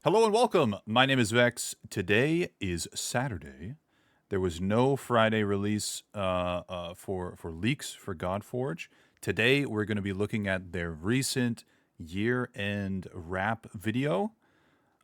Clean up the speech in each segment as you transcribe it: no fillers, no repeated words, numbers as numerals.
Hello and welcome. My name is Vex. Today is Saturday. There was no Friday release for leaks for Godforge. Today we're going to be looking at their recent year-end wrap video.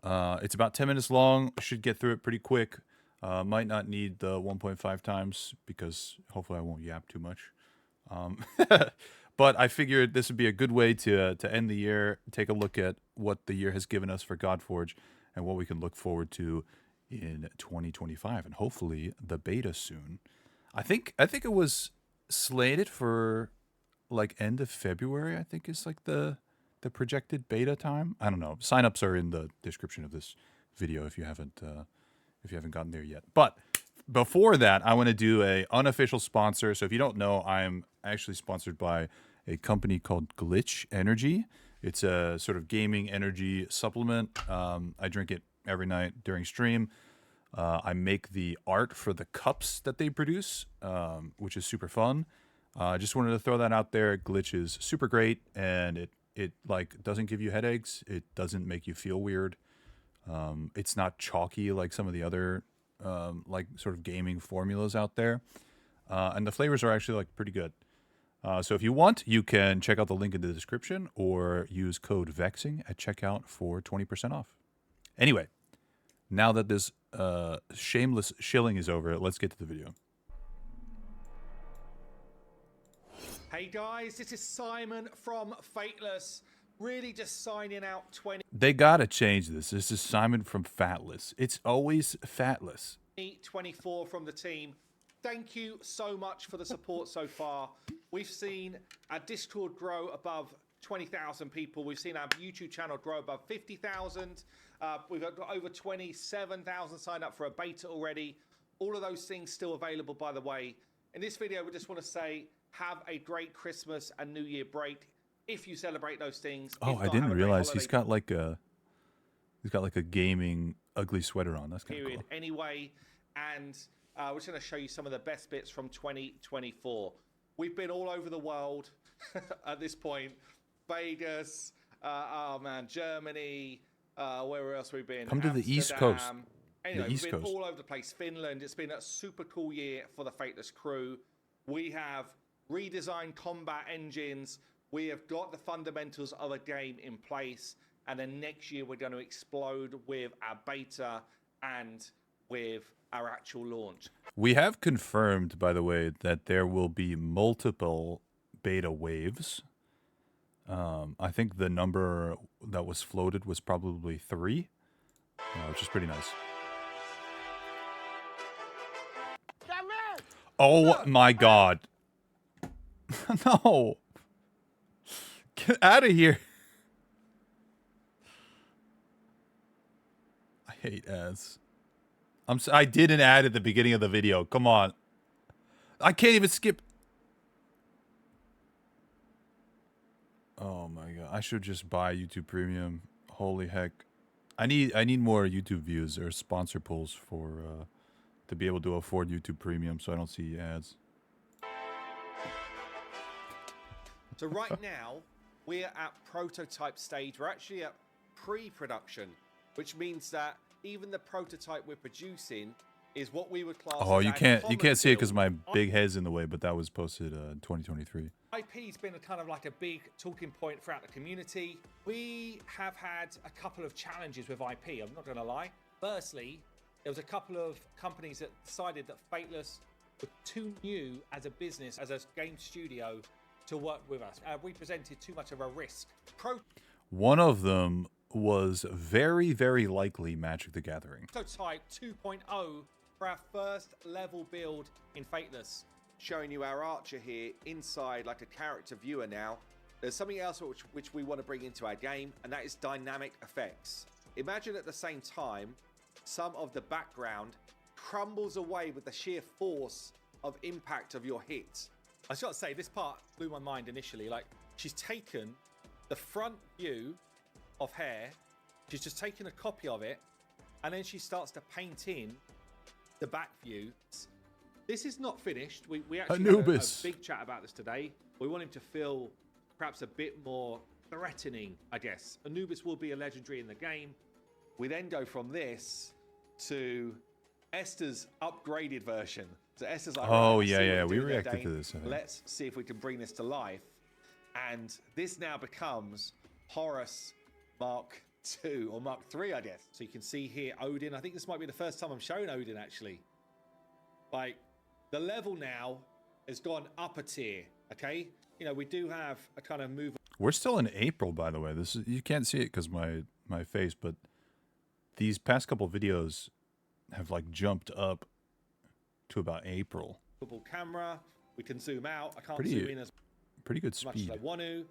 It's about 10 minutes long. Should get through it pretty quick. Might not need the 1.5 times because hopefully I won't yap too much. But I figured this would be a good way to end the year, take a look at what the year has given us for Godforge and what we can look forward to in 2025 and hopefully the beta soon. I think it was slated for like end of February, I think is like the projected beta time. I don't know. Signups are in the description of this video if you haven't gotten there yet. But before that, I want to do a unofficial sponsor. So if you don't know, I'm actually sponsored by a company called Glitch Energy. It's a sort of gaming energy supplement. I drink it every night during stream. I make the art for the cups that they produce, which is super fun. I just wanted to throw that out there. Glitch is super great, and it like doesn't give you headaches. It doesn't make you feel weird. It's not chalky like some of the other like sort of gaming formulas out there, and the flavors are actually like pretty good. So if you want, you can check out the link in the description or use code VEXING at checkout for 20% off. Anyway, now that this shameless shilling is over, let's get to the video. Hey guys, this is Simon from Fateless. Really just signing out They gotta change this. This is Simon from Fateless. It's always Fateless. 2024 from the team. Thank you so much for the support so far. We've seen our Discord grow above 20,000 people. We've seen our YouTube channel grow above 50,000. We've got over 27,000 signed up for a beta already. All of those things still available, by the way. In this video, we just want to say, have a great Christmas and New Year break if you celebrate those things. Oh, I didn't realize he's got like a gaming ugly sweater on. That's kind of cool. Anyway, and we're just going to show you some of the best bits from 2024. We've been all over the world at this point. Vegas, oh man, Germany, where else we've been? Come to the East Coast. Anyway, we've been all over the place. Finland. It's been a super cool year for the Fateless crew. We have redesigned combat engines. We have got the fundamentals of a game in place. And then next year, we're going to explode with our beta and with our actual launch. We have confirmed, by the way, that there will be multiple beta waves. I think the number that was floated was probably 3, which is pretty nice. Oh my god. No. Get out of here. I hate ads. I did an ad at the beginning of the video. Come on. I can't even skip. Oh my god. I should just buy YouTube Premium. Holy heck. I need more YouTube views or sponsor pulls for to be able to afford YouTube Premium so I don't see ads. So right now, we're at prototype stage. We're actually at pre-production, which means that even the prototype we're producing is what we would class. Oh, you can't see it because my big head's in the way, but that was posted in 2023. IP's been a kind of like a big talking point throughout the community. We have had a couple of challenges with IP. I'm not going to lie. Firstly, there was a couple of companies that decided that Fateless were too new as a business, as a game studio, to work with us. We presented too much of a risk. One of them was very, very likely Magic the Gathering. Prototype 2.0 for our first level build in Fateless. Showing you our archer here inside like a character viewer now. There's something else which we want to bring into our game, and that is dynamic effects. Imagine at the same time, some of the background crumbles away with the sheer force of impact of your hit. I just got to say, this part blew my mind initially. Like, she's taken the front view of hair, she's just taken a copy of it, and then she starts to paint in the back view. This is not finished. We actually had a big chat about this today. We want him to feel perhaps a bit more threatening, I guess. Anubis will be a legendary in the game. We then go from this to Esther's upgraded version. So Esther's like, oh, right, yeah. We there, reacted Dane. to this. I think. Let's see if we can bring this to life. And this now becomes Horus Mark II or Mark III, I guess. So you can see here Odin. I think this might be the first time I'm showing Odin, actually. Like, the level now has gone up a tier, okay? You know, we do have a kind of move. We're still in April, by the way. This is, you can't see it because my face, but these past couple videos have like jumped up to about April. Camera. We can zoom out. I can't Pretty, zoom in as pretty good much speed. as I want to.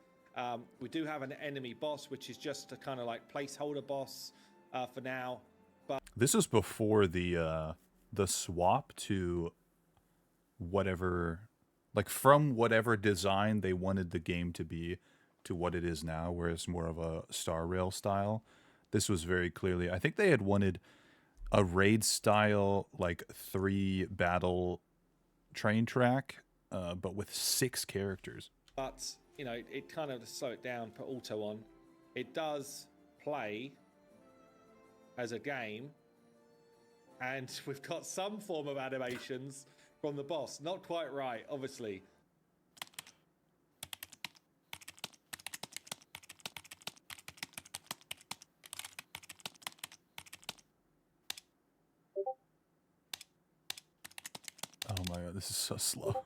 We do have an enemy boss, which is just a kind of like placeholder boss for now. But This was before the swap to whatever, like from whatever design they wanted the game to be to what it is now, where it's more of a Star Rail style. This was very clearly, I think they had wanted a raid style, like 3 battle train track, but with 6 characters. But, you know, it kind of, to slow it down, put auto on. It does play as a game. And we've got some form of animations from the boss. Not quite right, obviously. Oh my god, this is so slow.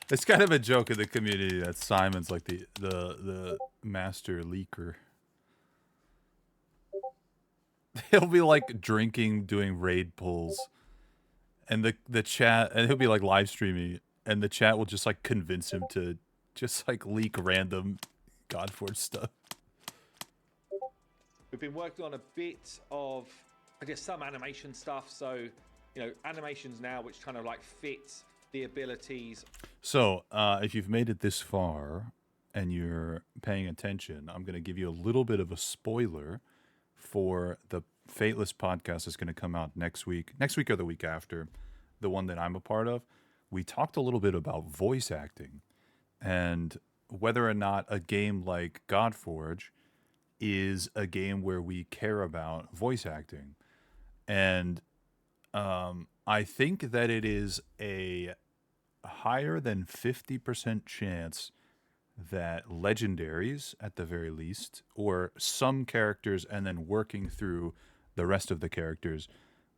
It's kind of a joke in the community that Simon's like the master leaker. He'll be like drinking, doing raid pulls, and the chat, and he'll be like live streaming, and the chat will just like convince him to just like leak random Godforge stuff. We've been working on a bit of, I guess, some animation stuff. So, you know, animations now which kind of like fit the abilities. So, if you've made it this far and you're paying attention, I'm going to give you a little bit of a spoiler for the Fateless podcast that's going to come out next week or the week after, the one that I'm a part of. We talked a little bit about voice acting and whether or not a game like Godforge is a game where we care about voice acting. And I think that it is a higher than 50% chance that legendaries, at the very least, or some characters and then working through the rest of the characters,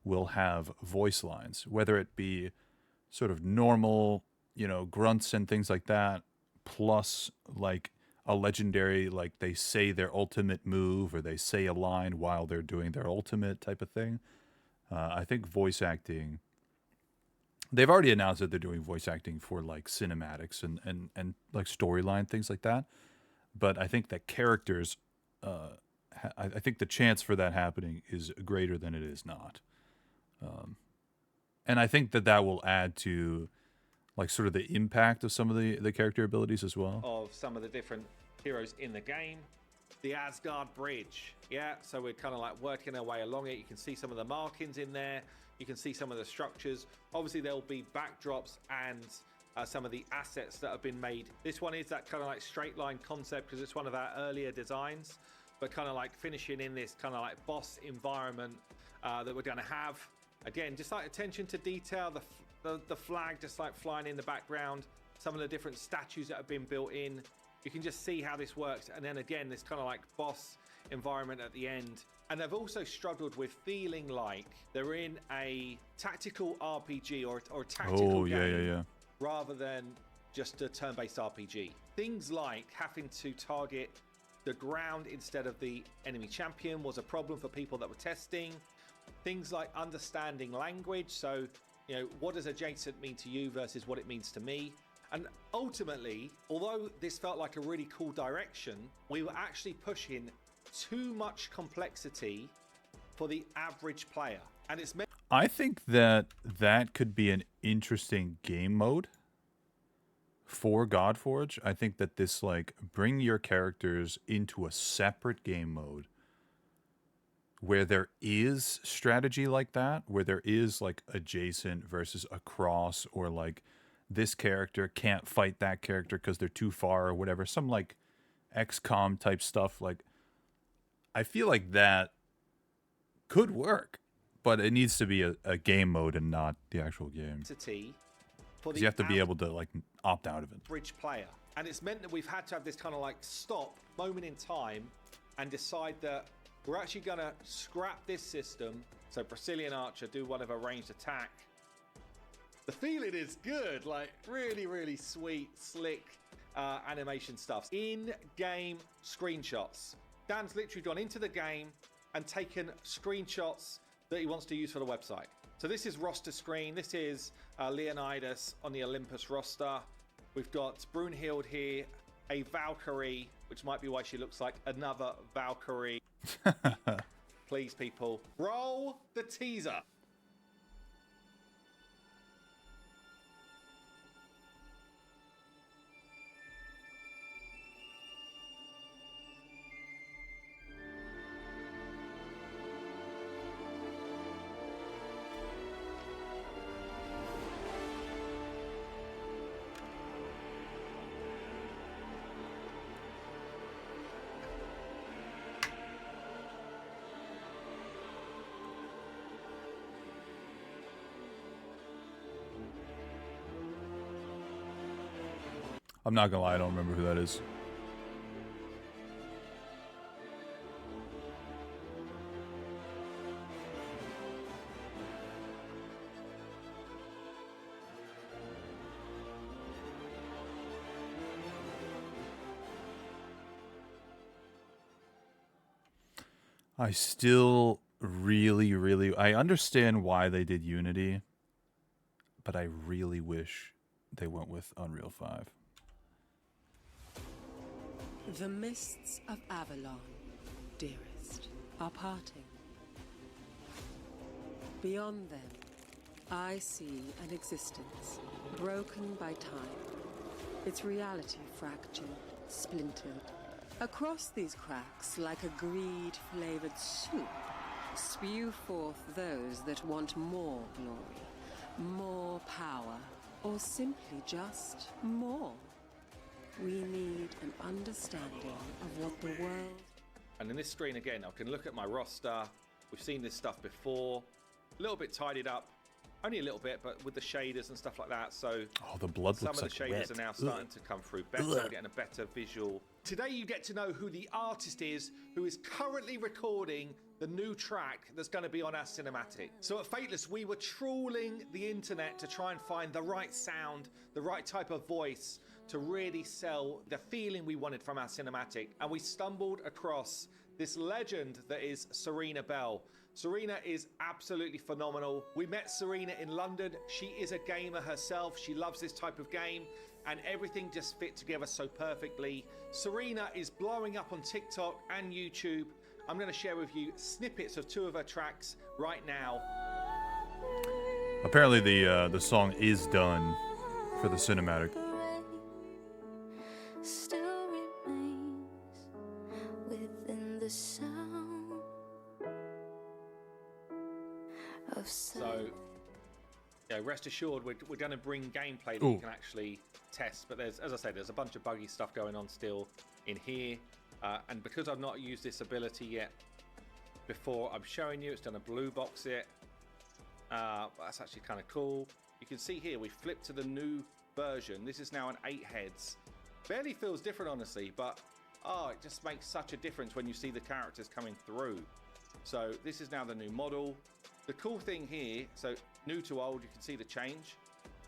will have voice lines, whether it be sort of normal, you know, grunts and things like that, plus like a legendary, like they say their ultimate move or they say a line while they're doing their ultimate type of thing. I think voice acting, they've already announced that they're doing voice acting for like cinematics and like storyline, things like that. But I think that characters, I think the chance for that happening is greater than it is not. And I think that will add to like sort of the impact of some of the character abilities as well. Of some of the different heroes in the game. The Asgard Bridge. Yeah, so we're kind of like working our way along it. You can see some of the markings in there. You can see some of the structures. Obviously, there'll be backdrops and some of the assets that have been made. This one is that kind of like straight line concept because it's one of our earlier designs, but kind of like finishing in this kind of like boss environment that we're going to have. Again, just like attention to detail, the flag just like flying in the background, some of the different statues that have been built in. You can just see how this works. And then again, this kind of like boss environment at the end. And they've also struggled with feeling like they're in a tactical RPG or a tactical game rather than just a turn-based RPG. Things like having to target the ground instead of the enemy champion was a problem for people that were testing. Things like understanding language. So, you know, what does adjacent mean to you versus what it means to me? And ultimately, although this felt like a really cool direction, we were actually pushing too much complexity for the average player. And it's meant. I think that could be an interesting game mode. for Godforge, I think that this, like, bring your characters into a separate game mode where there is strategy like that, where there is like adjacent versus across, or like this character can't fight that character because they're too far or whatever, some like XCOM type stuff. Like, I feel like that could work, but it needs to be a game mode and not the actual game. Because you have to be able to like opt out of it. Bridge player, and it's meant that we've had to have this kind of like stop moment in time and decide that we're actually going to scrap this system. So Brazilian Archer, do one of a ranged attack. The feeling is good, like really, really sweet, slick animation stuff. In-game screenshots. Dan's literally gone into the game and taken screenshots that he wants to use for the website. So this is roster screen. This is Leonidas on the Olympus roster. We've got Brunhild here, a Valkyrie, which might be why she looks like another Valkyrie. Please, people, roll the teaser. I'm not gonna lie, I don't remember who that is. I still really, I understand why they did Unity, but I really wish they went with Unreal 5. The mists of Avalon, dearest, are parting. Beyond them, I see an existence broken by time, its reality fractured, splintered. Across these cracks, like a greed-flavored soup, spew forth those that want more glory, more power, or simply just more. We need an understanding of what the world... And in this screen again, I can look at my roster. We've seen this stuff before. A little bit tidied up. Only a little bit, but with the shaders and stuff like that. So the blood some looks of the like shaders red. are now starting to come through better. We're getting a better visual. Today you get to know who the artist is who is currently recording the new track that's going to be on our cinematic. So at Fateless, we were trawling the internet to try and find the right sound, the right type of voice to really sell the feeling we wanted from our cinematic. And we stumbled across this legend that is Serena Bell. Serena is absolutely phenomenal. We met Serena in London. She is a gamer herself. She loves this type of game, and everything just fit together so perfectly. Serena is blowing up on TikTok and YouTube. I'm going to share with you snippets of 2 of her tracks right now. Apparently the song is done for the cinematic. Still remains within the sound of So, yeah, rest assured, we're going to bring gameplay that you can actually test. But there's, as I say, there's a bunch of buggy stuff going on still in here. And because I've not used this ability yet before, I'm showing you it's done a blue box it. That's actually kind of cool. You can see here we flipped to the new version. This is now an 8 heads. Barely feels different, honestly, but it just makes such a difference when you see the characters coming through. So this is now the new model. The cool thing here, so new to old, you can see the change.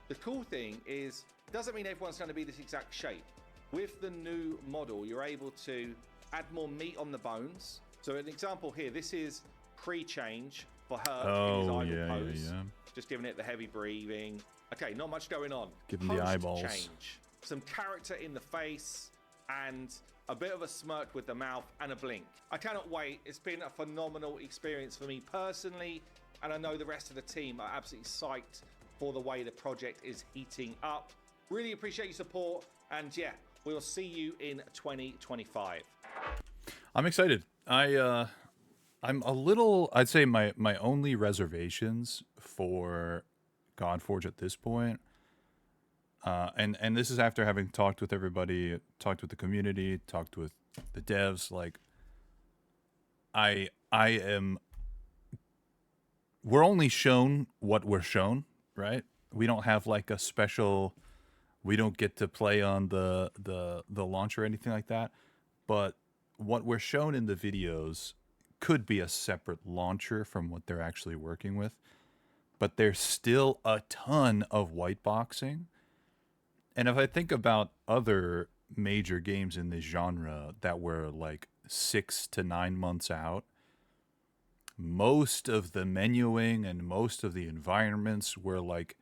The cool thing is, doesn't mean everyone's going to be this exact shape. With the new model, you're able to add more meat on the bones. So an example here, this is pre-change for her in his idle pose. Just giving it the heavy breathing. Okay, not much going on. Give him the eyeballs. Change. Some character in the face and a bit of a smirk with the mouth and a blink. I cannot wait. It's been a phenomenal experience for me personally, and I know the rest of the team are absolutely psyched for the way the project is heating up. Really appreciate your support, and yeah, we'll see you in 2025. I'm excited. I'm a little. I'd say my only reservations for Godforge at this point, and this is after having talked with everybody, talked with the community, talked with the devs. Like, I am. We're only shown what we're shown, right? We don't have like a special. We don't get to play on the launch or anything like that. But what we're shown in the videos could be a separate launcher from what they're actually working with. But there's still a ton of white boxing. And if I think about other major games in this genre that were like 6 to 9 months out, most of the menuing and most of the environments were like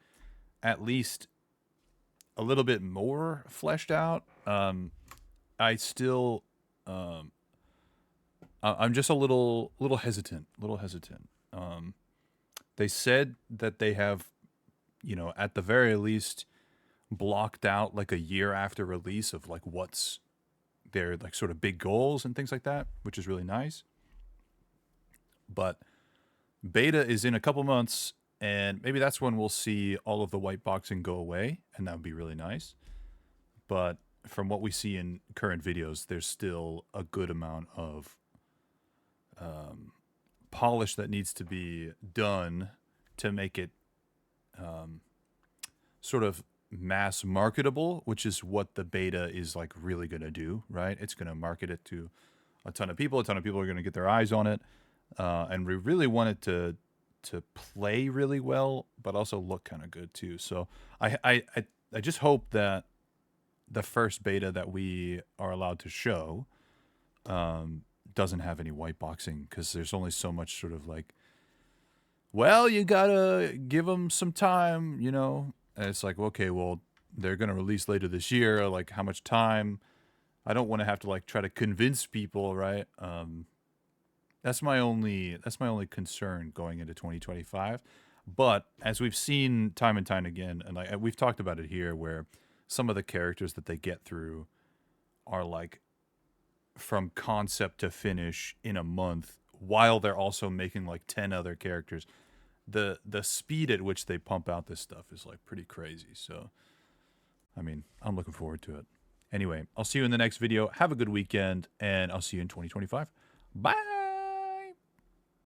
at least a little bit more fleshed out. I still, I'm just a little hesitant. They said that they have, at the very least, blocked out like a year after release of like what's their like sort of big goals and things like that, which is really nice. But beta is in a couple months, and maybe that's when we'll see all of the white boxing go away, and that would be really nice. But from what we see in current videos, there's still a good amount of polish that needs to be done to make it sort of mass marketable, which is what the beta is like really going to do, right? It's going to market it to a ton of people. A ton of people are going to get their eyes on it. And we really want it to play really well, but also look kind of good too. So I just hope that the first beta that we are allowed to show doesn't have any white boxing, because there's only so much sort of like, well, you gotta give them some time, And it's like, okay, well, they're gonna release later this year. Like, how much time? I don't want to have to like try to convince people, right? That's my only concern going into 2025. But as we've seen time and time again, and like we've talked about it here, where some of the characters that they get through are like from concept to finish in a month, while they're also making like 10 other characters. The speed at which they pump out this stuff is like pretty crazy. So, I mean, I'm looking forward to it. Anyway, I'll see you in the next video. Have a good weekend, and I'll see you in 2025. Bye.